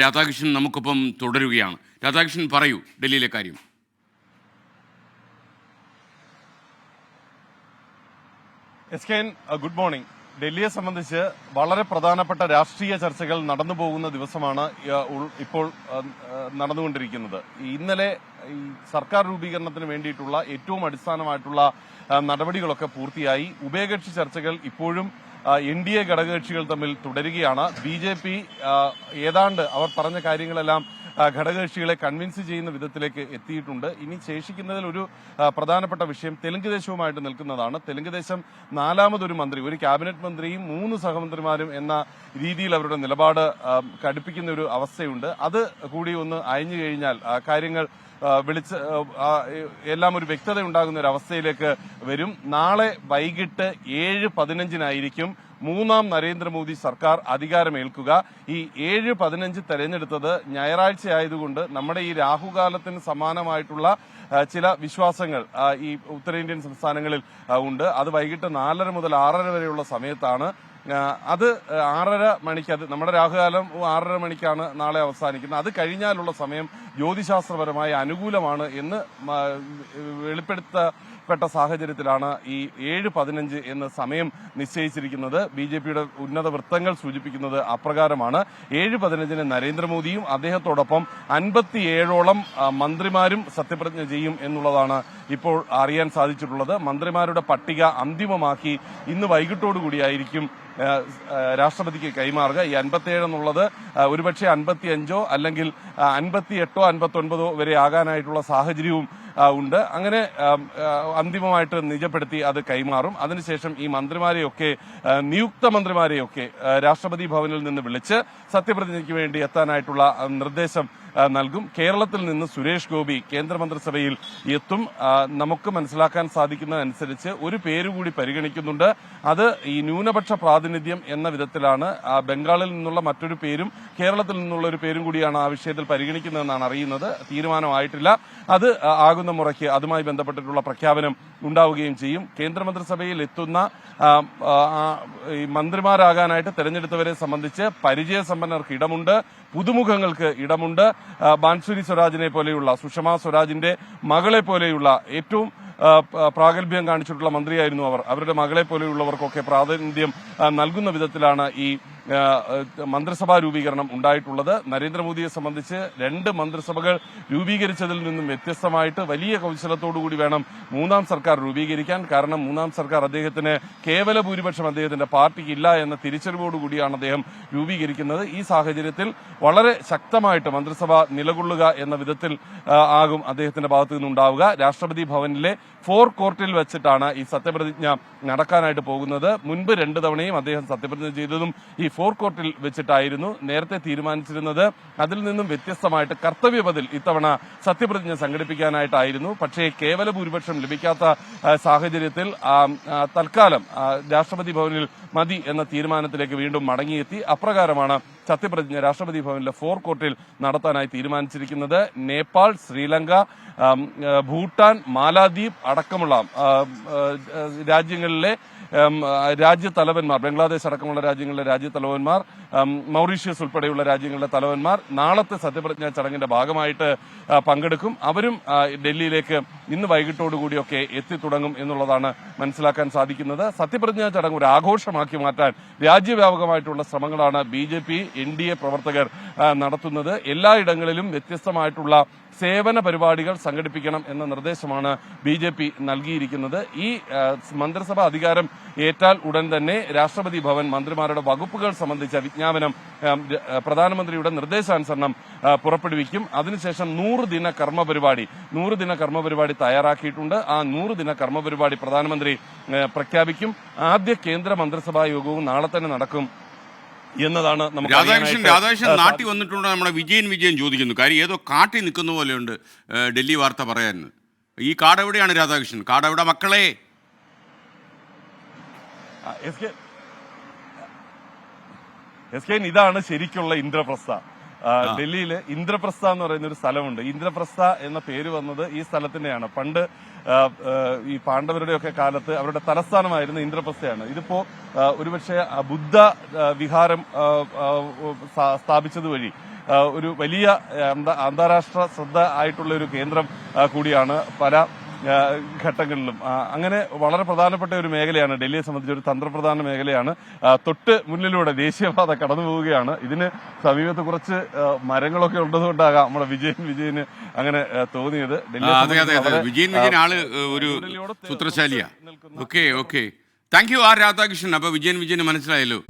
രാധാകൃഷ്ണൻ നമുക്കൊപ്പം തുടരുകയാണ്. രാധാകൃഷ്ണൻ, പറയൂ ഡൽഹിയിലെ കാര്യം. Good morning. ഡൽഹിയെ സംബന്ധിച്ച് വളരെ പ്രധാനപ്പെട്ട രാഷ്ട്രീയ ചർച്ചകൾ നടന്നു പോകുന്ന ദിവസമാണ് ഇപ്പോൾ നടന്നുകൊണ്ടിരിക്കുന്നത്. ഇന്നലെ ഈ സർക്കാർ രൂപീകരണത്തിന് വേണ്ടിയിട്ടുള്ള ഏറ്റവും അടിസ്ഥാനമായിട്ടുള്ള നടപടികളൊക്കെ പൂർത്തിയായി. ഉഭയകക്ഷി ചർച്ചകൾ ഇപ്പോഴും NDA ഘടകകക്ഷികൾ തമ്മിൽ തുടരുകയാണ്. BJP ഏതാണ്ട് അവർ പറഞ്ഞ കാര്യങ്ങളെല്ലാം ഘടകകക്ഷികളെ കൺവിൻസ് ചെയ്യുന്ന വിധത്തിലേക്ക് എത്തിയിട്ടുണ്ട്. ഇനി ശേഷിക്കുന്നതിൽ ഒരു പ്രധാനപ്പെട്ട വിഷയം തെലുങ്ക് ദേശവുമായിട്ട് നിൽക്കുന്നതാണ്. തെലുങ്ക് ദേശം നാലാമതൊരു മന്ത്രി, ഒരു ക്യാബിനറ്റ് മന്ത്രിയും 3 സഹമന്ത്രിമാരും എന്ന രീതിയിൽ അവരുടെ നിലപാട് കടുപ്പിക്കുന്ന ഒരു അവസ്ഥയുണ്ട്. അത് കൂടി ഒന്ന് അയഞ്ഞു കഴിഞ്ഞാൽ കാര്യങ്ങൾ എല്ലാം ഒരു വ്യക്തത ഉണ്ടാകുന്ന ഒരു അവസ്ഥയിലേക്ക് വരും. നാളെ വൈകിട്ട് 7:15 മൂന്നാം നരേന്ദ്രമോദി സർക്കാർ അധികാരമേൽക്കുക. ഈ 7:15 തെരഞ്ഞെടുത്തത് ഞായറാഴ്ചയായതുകൊണ്ട് നമ്മുടെ ഈ രാഹുകാലത്തിന് സമാനമായിട്ടുള്ള ചില വിശ്വാസങ്ങൾ ഈ ഉത്തരേന്ത്യൻ സംസ്ഥാനങ്ങളിൽ ഉണ്ട്. അത് വൈകിട്ട് 4:30 മുതൽ 6:30 വരെയുള്ള സമയത്താണ്. അത് 6:30 മണിക്ക്, അത് നമ്മുടെ രാഹുകാലം 6:30 മണിക്കാണ് നാളെ അവസാനിക്കുന്നത്. അത് കഴിഞ്ഞാലുള്ള സമയം ജ്യോതിശാസ്ത്രപരമായി അനുകൂലമാണ് എന്ന് വെളിപ്പെടുത്തപ്പെട്ട സാഹചര്യത്തിലാണ് ഈ 7:15 എന്ന സമയം നിശ്ചയിച്ചിരിക്കുന്നത്. BJPയുടെ ഉന്നത വൃത്തങ്ങൾ സൂചിപ്പിക്കുന്നത് അപ്രകാരമാണ്. 7:15 നരേന്ദ്രമോദിയും അദ്ദേഹത്തോടൊപ്പം 57ഓളം മന്ത്രിമാരും സത്യപ്രതിജ്ഞ ചെയ്യും എന്നുള്ളതാണ് ഇപ്പോൾ അറിയാൻ സാധിച്ചിട്ടുള്ളത്. മന്ത്രിമാരുടെ പട്ടിക അന്തിമമാക്കി ഇന്ന് വൈകിട്ടോടുകൂടിയായിരിക്കും രാഷ്ട്രപതിക്ക് കൈമാറുക. ഈ 57 എന്നുള്ളത് ഒരുപക്ഷെ 55 അല്ലെങ്കിൽ 58 59 വരെ ആകാനായിട്ടുള്ള സാഹചര്യവും ഉണ്ട്. അങ്ങനെ അന്തിമമായിട്ട് നിജപ്പെടുത്തി അത് കൈമാറും. അതിനുശേഷം ഈ മന്ത്രിമാരെയൊക്കെ, നിയുക്ത മന്ത്രിമാരെയൊക്കെ രാഷ്ട്രപതി ഭവനിൽ നിന്ന് വിളിച്ച് സത്യപ്രതിജ്ഞയ്ക്ക് വേണ്ടി എത്താനായിട്ടുള്ള നിർദ്ദേശം നൽകും. കേരളത്തിൽ നിന്ന് സുരേഷ് ഗോപി കേന്ദ്രമന്ത്രിസഭയിൽ എത്തും. നമുക്ക് മനസ്സിലാക്കാൻ സാധിക്കുന്നതനുസരിച്ച് ഒരു പേരുകൂടി പരിഗണിക്കുന്നുണ്ട്. അത് ഈ ന്യൂനപക്ഷ പ്രാതിനിധ്യം എന്ന വിധത്തിലാണ്. ബംഗാളിൽ നിന്നുള്ള മറ്റൊരു പേരും കേരളത്തിൽ നിന്നുള്ള ഒരു പേരും കൂടിയാണ് ആ വിഷയത്തിൽ പരിഗണിക്കുന്നതെന്നാണ് അറിയുന്നത്. തീരുമാനമായിട്ടില്ല. അത് ആകുന്ന മുറയ്ക്ക് അതുമായി ബന്ധപ്പെട്ടിട്ടുള്ള പ്രഖ്യാപനം ഉണ്ടാവുകയും ചെയ്യും. കേന്ദ്രമന്ത്രിസഭയിൽ എത്തുന്ന മന്ത്രിമാരാകാനായിട്ട് തെരഞ്ഞെടുത്തവരെ സംബന്ധിച്ച് പരിചയസമ്പന്നർക്ക് ഇടമുണ്ട്, പുതുമുഖങ്ങൾക്ക് ഇടമുണ്ട്. ബാൻസുരി സ്വരാജിനെ പോലെയുള്ള, സുഷമ സ്വരാജിന്റെ മകളെ പോലെയുള്ള ഏറ്റവും പ്രാഗൽഭ്യം കാണിച്ചിട്ടുള്ള മന്ത്രിയായിരുന്നു അവർ. അവരുടെ മകളെ പോലെയുള്ളവർക്കൊക്കെ പ്രാതിനിധ്യം നൽകുന്ന വിധത്തിലാണ് ഈ മന്ത്രിസഭാ രൂപീകരണം ഉണ്ടായിട്ടുള്ളത്. നരേന്ദ്രമോദിയെ സംബന്ധിച്ച് 2 മന്ത്രിസഭകൾ രൂപീകരിച്ചതിൽ നിന്നും വ്യത്യസ്തമായിട്ട് വലിയ കൗശലത്തോടുകൂടി വേണം മൂന്നാം സർക്കാർ രൂപീകരിക്കാൻ. കാരണം മൂന്നാം സർക്കാർ അദ്ദേഹത്തിന് കേവല ഭൂരിപക്ഷം അദ്ദേഹത്തിന്റെ പാർട്ടിക്ക് ഇല്ല എന്ന തിരിച്ചറിവോടുകൂടിയാണ് അദ്ദേഹം രൂപീകരിക്കുന്നത്. ഈ സാഹചര്യത്തിൽ വളരെ ശക്തമായിട്ട് മന്ത്രിസഭ നിലകൊള്ളുക എന്ന വിധത്തിൽ ആകും അദ്ദേഹത്തിന്റെ ഭാഗത്തു നിന്നുണ്ടാവുക. രാഷ്ട്രപതി ഭവനിലെ 4 കോർട്ടിൽ വെച്ചിട്ടാണ് ഈ സത്യപ്രതിജ്ഞ നടക്കാനായിട്ട് പോകുന്നത്. മുൻപ് 2 തവണയും അദ്ദേഹം സത്യപ്രതിജ്ഞ ചെയ്തതും ഈ 4 കോർട്ടിൽ വെച്ചിട്ടായിരുന്നു നേരത്തെ തീരുമാനിച്ചിരുന്നത്. അതിൽ നിന്നും വ്യത്യസ്തമായിട്ട് കർത്തവ്യപഥിൽ ഇത്തവണ സത്യപ്രതിജ്ഞ സംഘടിപ്പിക്കാനായിട്ടായിരുന്നു. പക്ഷേ കേവല ഭൂരിപക്ഷം ലഭിക്കാത്ത സാഹചര്യത്തിൽ തൽക്കാലം രാഷ്ട്രപതി ഭവനിൽ മതി എന്ന തീരുമാനത്തിലേക്ക് വീണ്ടും മടങ്ങിയെത്തി. അപ്രകാരമാണ് സത്യപ്രതിജ്ഞ രാഷ്ട്രപതി ഭവനിലെ 4 കോർട്ടിൽ നടത്താനായി തീരുമാനിച്ചിരിക്കുന്നത്. നേപ്പാൾ, ശ്രീലങ്ക, ഭൂട്ടാൻ, മാലാദ്വീപ് അടക്കമുള്ള രാജ്യങ്ങളിലെ രാജ്യത്തലവന്മാർ, ബംഗ്ലാദേശ് അടക്കമുള്ള രാജ്യങ്ങളിലെ രാജ്യത്തലവന്മാർ, മൗറീഷ്യസ് ഉൾപ്പെടെയുള്ള രാജ്യങ്ങളിലെ തലവന്മാർ നാളത്തെ സത്യപ്രതിജ്ഞാ ചടങ്ങിന്റെ ഭാഗമായിട്ട് പങ്കെടുക്കും. അവരും ഡൽഹിയിലേക്ക് ഇന്ന് വൈകിട്ടോടുകൂടിയൊക്കെ എത്തിത്തുടങ്ങും എന്നുള്ളതാണ് മനസ്സിലാക്കാൻ സാധിക്കുന്നത്. സത്യപ്രതിജ്ഞാ ചടങ്ങ് ഒരു ആഘോഷമാക്കി മാറ്റാൻ രാജ്യവ്യാപകമായിട്ടുള്ള ശ്രമങ്ങളാണ് BJP NDA പ്രവർത്തകർ നടത്തുന്നത്. എല്ലായിടങ്ങളിലും വ്യത്യസ്തമായിട്ടുള്ള സേവന പരിപാടികൾ സംഘടിപ്പിക്കണം എന്ന നിർദ്ദേശമാണ് BJP നൽകിയിരിക്കുന്നത്. ഈ മന്ത്രിസഭ അധികാരം ഏറ്റാൽ ഉടൻ തന്നെ രാഷ്ട്രപതി ഭവൻ മന്ത്രിമാരുടെ വകുപ്പുകൾ സംബന്ധിച്ച വിജ്ഞാപനം പ്രധാനമന്ത്രിയുടെ നിർദ്ദേശാനുസരണം പുറപ്പെടുവിക്കും. അതിനുശേഷം 100 ദിന കർമ്മപരിപാടി തയ്യാറാക്കിയിട്ടുണ്ട്. ആ 100 ദിന കർമ്മപരിപാടി പ്രധാനമന്ത്രി പ്രഖ്യാപിക്കും. ആദ്യ കേന്ദ്ര മന്ത്രിസഭാ യോഗവും നാളെ തന്നെ നടക്കും എന്നതാണ് നമുക്ക്. രാധാകൃഷ്ണൻ നാട്ടിൽ വന്നിട്ടുണ്ട്. നമ്മുടെ വിജയൻ ചോദിക്കുന്നു. കാര്യം ഏതോ കാട്ടി നിൽക്കുന്ന പോലെയുണ്ട് ഡൽഹി വാർത്ത പറയാൻ. ഈ കാട് എവിടെയാണ് രാധാകൃഷ്ണൻ? കാട് എവിടെ മക്കളെ? ഇതാണ് ശരിക്കുള്ള ഇന്ദ്രപ്രസ്ഥ. ഡൽഹിയിൽ ഇന്ദ്രപ്രസ്ഥ എന്ന് പറയുന്ന ഒരു സ്ഥലമുണ്ട്. ഇന്ദ്രപ്രസ്ഥ എന്ന പേര് വന്നത് ഈ സ്ഥലത്തിന്റെയാണ്. പണ്ട് ഈ പാണ്ഡവരുടെയൊക്കെ കാലത്ത് അവരുടെ തലസ്ഥാനമായിരുന്ന ഇന്ദ്രപ്രസ്ഥയാണ്. ഇതിപ്പോ ഒരുപക്ഷെ ബുദ്ധ വിഹാരം സ്ഥാപിച്ചത് വഴി ഒരു വലിയ അന്താരാഷ്ട്ര ശ്രദ്ധ ആയിട്ടുള്ള ഒരു കേന്ദ്രം കൂടിയാണ് പല ഘട്ടങ്ങളിലും. അങ്ങനെ വളരെ പ്രധാനപ്പെട്ട ഒരു മേഖലയാണ് ഡൽഹിയെ സംബന്ധിച്ച്, ഒരു തന്ത്രപ്രധാന മേഖലയാണ്. തൊട്ട് മുന്നിലൂടെ ദേശീയപാത കടന്നു പോവുകയാണ്. ഇതിന് സമീപത്ത് കുറച്ച് മരങ്ങളൊക്കെ ഉള്ളതുകൊണ്ടാകാം നമ്മുടെ വിജയന് അങ്ങനെ തോന്നിയത്. വിജയൻ ആള് ഒരു സൂത്രശാലിയാ. Okay thank you R Radhakrishnan. അപ്പൊ വിജയന് മനസ്സിലായല്ലോ.